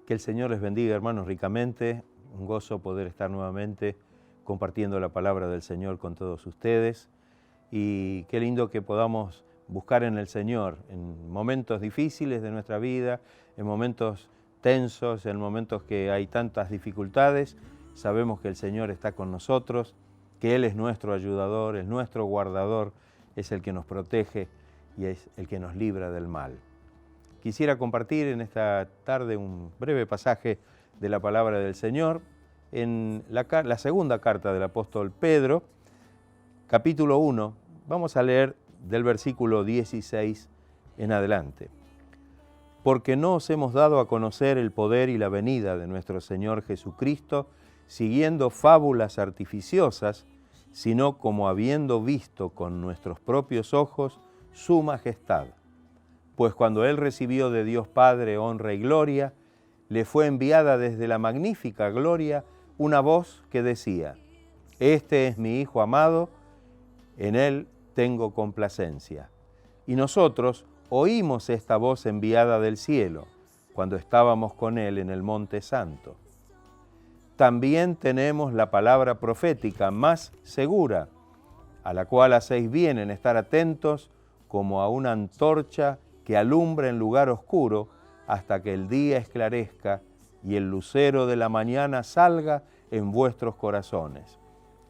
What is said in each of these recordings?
Que el Señor les bendiga, hermanos, ricamente. Un gozo poder estar nuevamente compartiendo la palabra del Señor con todos ustedes. Y qué lindo que podamos buscar en el Señor en momentos difíciles de nuestra vida, en momentos tensos, en momentos que hay tantas dificultades. Sabemos que el Señor está con nosotros, que Él es nuestro ayudador, es nuestro guardador, es el que nos protege y es el que nos libra del mal. Quisiera compartir en esta tarde un breve pasaje de la palabra del Señor en la segunda carta del apóstol Pedro, capítulo 1. Vamos a leer del versículo 16 en adelante. Porque no os hemos dado a conocer el poder y la venida de nuestro Señor Jesucristo, siguiendo fábulas artificiosas, sino como habiendo visto con nuestros propios ojos su majestad. Pues cuando Él recibió de Dios Padre honra y gloria, le fue enviada desde la magnífica gloria una voz que decía: Este es mi Hijo amado, en Él tengo complacencia. Y nosotros oímos esta voz enviada del cielo, cuando estábamos con Él en el Monte Santo. También tenemos la palabra profética más segura, a la cual hacéis bien en estar atentos como a una antorcha que alumbra en lugar oscuro hasta que el día esclarezca y el lucero de la mañana salga en vuestros corazones.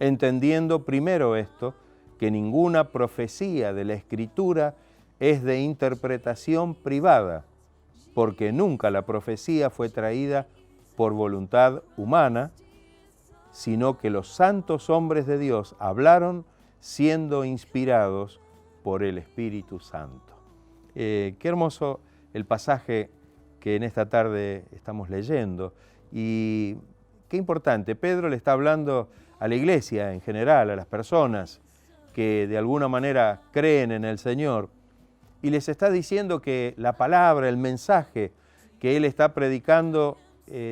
Entendiendo primero esto, que ninguna profecía de la Escritura es de interpretación privada, porque nunca la profecía fue traída por voluntad humana, sino que los santos hombres de Dios hablaron siendo inspirados por el Espíritu Santo. Qué hermoso el pasaje que en esta tarde estamos leyendo y qué importante. Pedro le está hablando a la iglesia en general, a las personas que de alguna manera creen en el Señor y les está diciendo que la palabra, el mensaje que él está predicando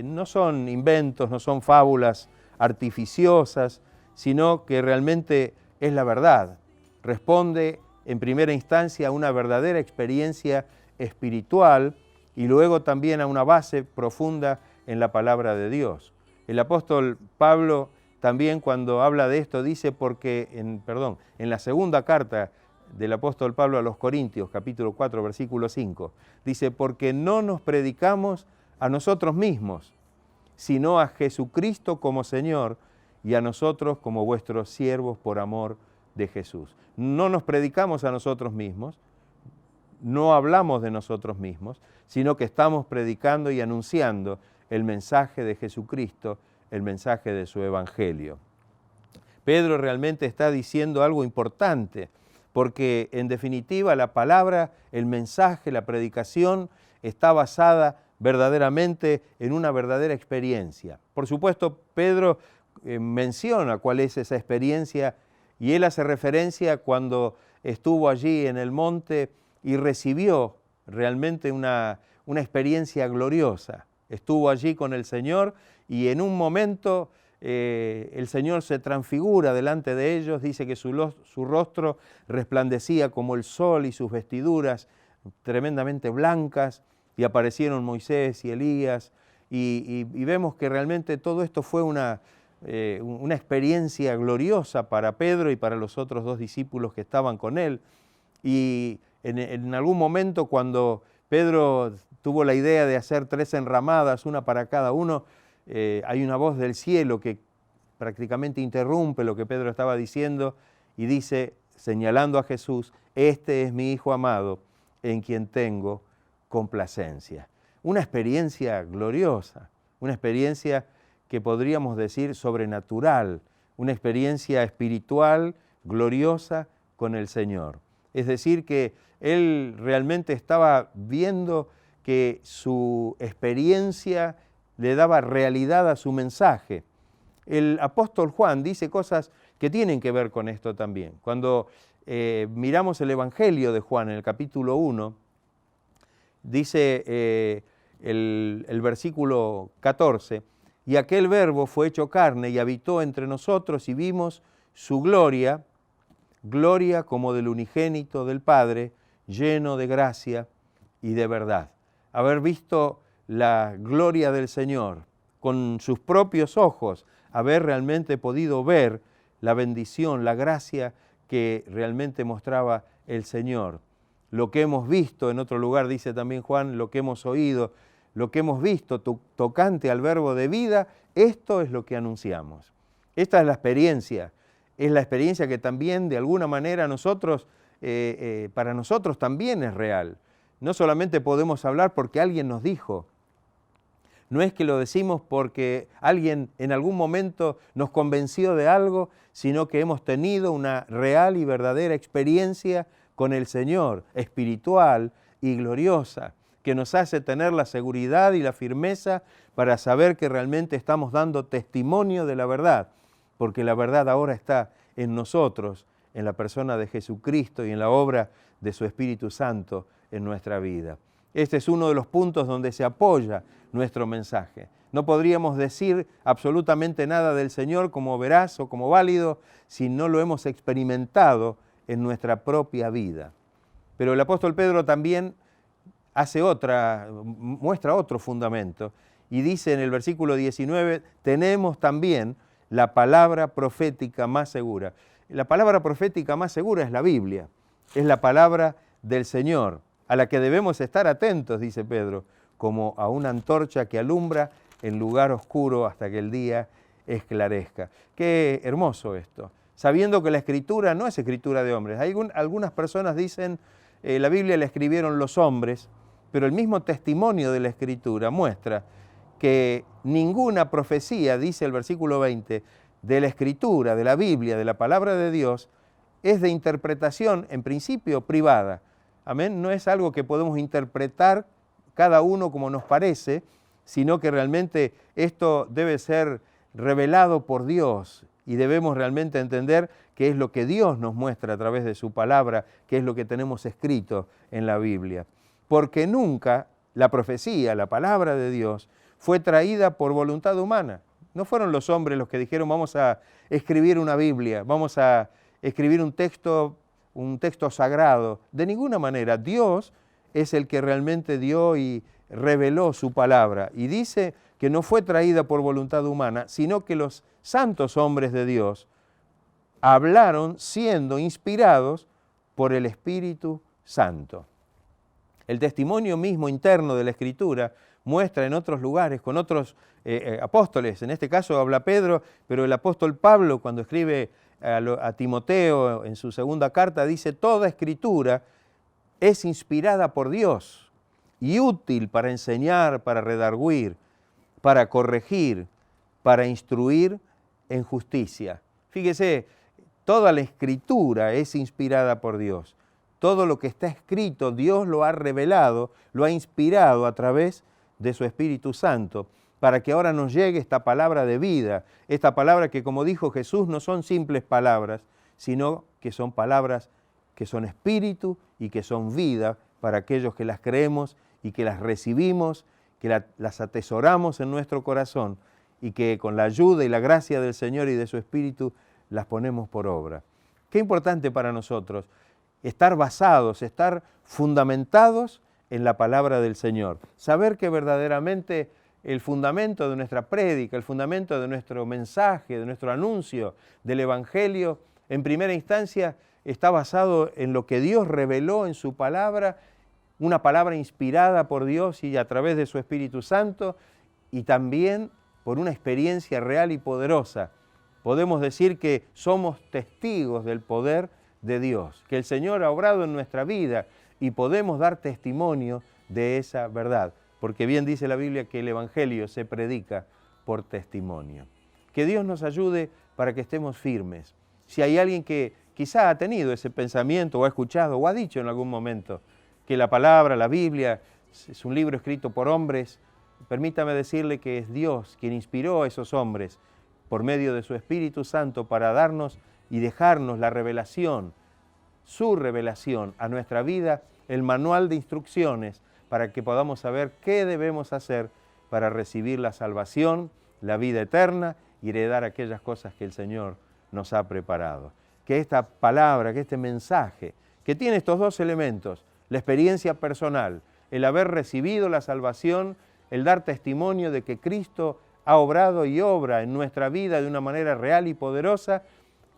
no son inventos, no son fábulas artificiosas, sino que realmente es la verdad. Responde en primera instancia a una verdadera experiencia espiritual y luego también a una base profunda en la palabra de Dios. El apóstol Pablo también cuando habla de esto dice en la segunda carta del apóstol Pablo a los Corintios, capítulo 4, versículo 5, dice: porque no nos predicamos a nosotros mismos, sino a Jesucristo como Señor y a nosotros como vuestros siervos por amor de Jesús. No nos predicamos a nosotros mismos, no hablamos de nosotros mismos, sino que estamos predicando y anunciando el mensaje de Jesucristo, el mensaje de su Evangelio. Pedro realmente está diciendo algo importante, porque en definitiva la palabra, el mensaje, la predicación está basada verdaderamente en una verdadera experiencia. Por supuesto, Pedro menciona cuál es esa experiencia y él hace referencia cuando estuvo allí en el monte y recibió realmente una experiencia gloriosa. Estuvo allí con el Señor y en un momento el Señor se transfigura delante de ellos, dice que su rostro resplandecía como el sol y sus vestiduras tremendamente blancas, y aparecieron Moisés y Elías, y vemos que realmente todo esto fue una experiencia gloriosa para Pedro y para los otros dos discípulos que estaban con él. Y en algún momento cuando Pedro tuvo la idea de hacer 3 enramadas, una para cada uno, hay una voz del cielo que prácticamente interrumpe lo que Pedro estaba diciendo y dice, señalando a Jesús: este es mi Hijo amado, en quien tengo complacencia. Una experiencia gloriosa, una experiencia que podríamos decir sobrenatural, una experiencia espiritual gloriosa con el Señor. Es decir, que él realmente estaba viendo que su experiencia le daba realidad a su mensaje. El apóstol Juan dice cosas que tienen que ver con esto también. Cuando miramos el Evangelio de Juan en el capítulo 1, dice el versículo 14, y aquel verbo fue hecho carne y habitó entre nosotros y vimos su gloria, gloria como del unigénito del Padre, lleno de gracia y de verdad. Haber visto la gloria del Señor, con sus propios ojos, haber realmente podido ver la bendición, la gracia que realmente mostraba el Señor. Lo que hemos visto, en otro lugar dice también Juan, lo que hemos oído, lo que hemos visto tocante al verbo de vida, esto es lo que anunciamos. Esta es la experiencia que también de alguna manera para nosotros también es real. No solamente podemos hablar porque alguien nos dijo, no es que lo decimos porque alguien en algún momento nos convenció de algo, sino que hemos tenido una real y verdadera experiencia con el Señor, espiritual y gloriosa, que nos hace tener la seguridad y la firmeza para saber que realmente estamos dando testimonio de la verdad, porque la verdad ahora está en nosotros, en la persona de Jesucristo y en la obra de su Espíritu Santo en nuestra vida. Este es uno de los puntos donde se apoya nuestro mensaje. No podríamos decir absolutamente nada del Señor como veraz o como válido si no lo hemos experimentado en nuestra propia vida. Pero el apóstol Pedro también muestra otro fundamento y dice en el versículo 19, tenemos también la palabra profética más segura. La palabra profética más segura es la Biblia, es la palabra del Señor, a la que debemos estar atentos, dice Pedro, como a una antorcha que alumbra en lugar oscuro hasta que el día esclarezca. Qué hermoso esto, sabiendo que la Escritura no es escritura de hombres. Algunas personas dicen, la Biblia la escribieron los hombres, pero el mismo testimonio de la Escritura muestra que ninguna profecía, dice el versículo 20, de la Escritura, de la Biblia, de la palabra de Dios, es de interpretación, en principio, privada. Amén. No es algo que podemos interpretar cada uno como nos parece, sino que realmente esto debe ser revelado por Dios y debemos realmente entender que es lo que Dios nos muestra a través de su palabra, que es lo que tenemos escrito en la Biblia. Porque nunca la profecía, la palabra de Dios, fue traída por voluntad humana. No fueron los hombres los que dijeron vamos a escribir una Biblia, vamos a escribir un texto sagrado. De ninguna manera. Dios es el que realmente dio y reveló su palabra. Y dice que no fue traída por voluntad humana, sino que los santos hombres de Dios hablaron siendo inspirados por el Espíritu Santo. El testimonio mismo interno de la Escritura muestra en otros lugares, con otros apóstoles, en este caso habla Pedro, pero el apóstol Pablo cuando escribe a Timoteo en su segunda carta dice, toda Escritura es inspirada por Dios y útil para enseñar, para redarguir, para corregir, para instruir en justicia. Fíjese, toda la Escritura es inspirada por Dios. Todo lo que está escrito, Dios lo ha revelado, lo ha inspirado a través de su Espíritu Santo, para que ahora nos llegue esta palabra de vida, esta palabra que, como dijo Jesús, no son simples palabras, sino que son palabras que son espíritu y que son vida para aquellos que las creemos y que las recibimos, que las atesoramos en nuestro corazón y que con la ayuda y la gracia del Señor y de su Espíritu las ponemos por obra. Qué importante para nosotros estar basados, estar fundamentados en la palabra del Señor. Saber que verdaderamente el fundamento de nuestra prédica, el fundamento de nuestro mensaje, de nuestro anuncio del Evangelio, en primera instancia está basado en lo que Dios reveló en su palabra, una palabra inspirada por Dios y a través de su Espíritu Santo, y también por una experiencia real y poderosa. Podemos decir que somos testigos del poder de Dios, que el Señor ha obrado en nuestra vida y podemos dar testimonio de esa verdad, porque bien dice la Biblia que el Evangelio se predica por testimonio. Que Dios nos ayude para que estemos firmes. Si hay alguien que quizá ha tenido ese pensamiento o ha escuchado o ha dicho en algún momento que la palabra, la Biblia, es un libro escrito por hombres, permítame decirle que es Dios quien inspiró a esos hombres por medio de su Espíritu Santo para darnos y dejarnos la revelación, su revelación a nuestra vida, el manual de instrucciones para que podamos saber qué debemos hacer para recibir la salvación, la vida eterna y heredar aquellas cosas que el Señor nos ha preparado. Que esta palabra, que este mensaje, que tiene estos dos elementos, la experiencia personal, el haber recibido la salvación el dar testimonio de que Cristo ha obrado y obra en nuestra vida de una manera real y poderosa,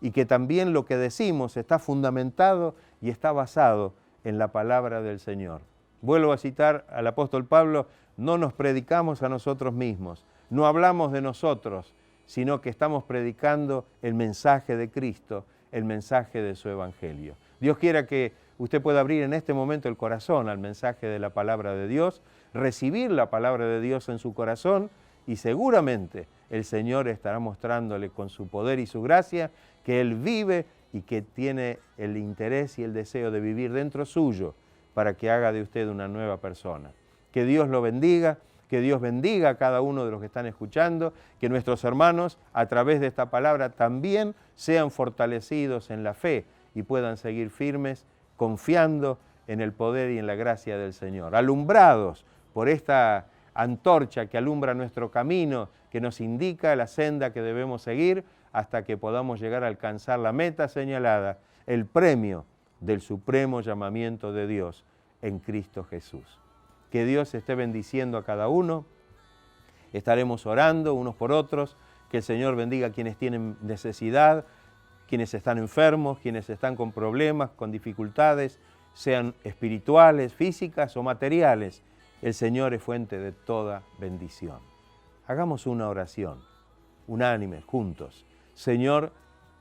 y que también lo que decimos está fundamentado y está basado en la palabra del Señor. Vuelvo a citar al apóstol Pablo: no nos predicamos a nosotros mismos, no hablamos de nosotros, sino que estamos predicando el mensaje de Cristo, el mensaje de su Evangelio. Dios quiera que usted pueda abrir en este momento el corazón al mensaje de la palabra de Dios, recibir la palabra de Dios en su corazón, y seguramente el Señor estará mostrándole con su poder y su gracia que Él vive y que tiene el interés y el deseo de vivir dentro suyo para que haga de usted una nueva persona. Que Dios lo bendiga, que Dios bendiga a cada uno de los que están escuchando, que nuestros hermanos a través de esta palabra también sean fortalecidos en la fe y puedan seguir firmes, confiando en el poder y en la gracia del Señor, alumbrados por esta antorcha que alumbra nuestro camino, que nos indica la senda que debemos seguir hasta que podamos llegar a alcanzar la meta señalada, el premio del supremo llamamiento de Dios en Cristo Jesús. Que Dios esté bendiciendo a cada uno. Estaremos orando unos por otros, que el Señor bendiga a quienes tienen necesidad, quienes están enfermos, quienes están con problemas, con dificultades, sean espirituales, físicas o materiales. El Señor es fuente de toda bendición. Hagamos una oración, unánime, juntos. Señor,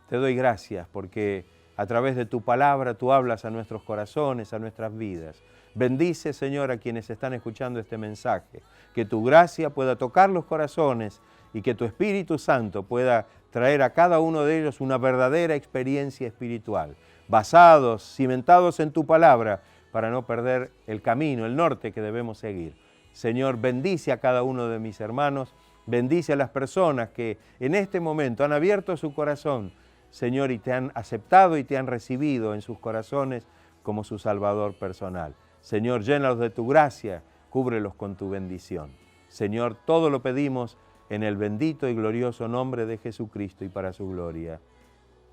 te doy gracias porque a través de tu palabra tú hablas a nuestros corazones, a nuestras vidas. Bendice, Señor, a quienes están escuchando este mensaje. Que tu gracia pueda tocar los corazones y que tu Espíritu Santo pueda traer a cada uno de ellos una verdadera experiencia espiritual, basados, cimentados en tu palabra, para no perder el camino, el norte que debemos seguir. Señor, bendice a cada uno de mis hermanos, bendice a las personas que en este momento han abierto su corazón, Señor, y te han aceptado y te han recibido en sus corazones como su Salvador personal. Señor, llénalos de tu gracia, cúbrelos con tu bendición. Señor, todo lo pedimos en el bendito y glorioso nombre de Jesucristo y para su gloria.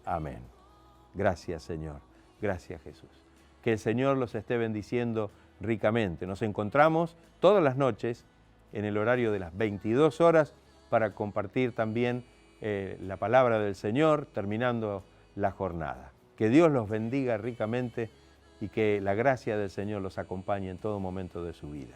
Amén. Gracias, Señor. Gracias, Jesús. Que el Señor los esté bendiciendo ricamente. Nos encontramos todas las noches en el horario de las 22 horas para compartir también la palabra del Señor, terminando la jornada. Que Dios los bendiga ricamente y que la gracia del Señor los acompañe en todo momento de su vida.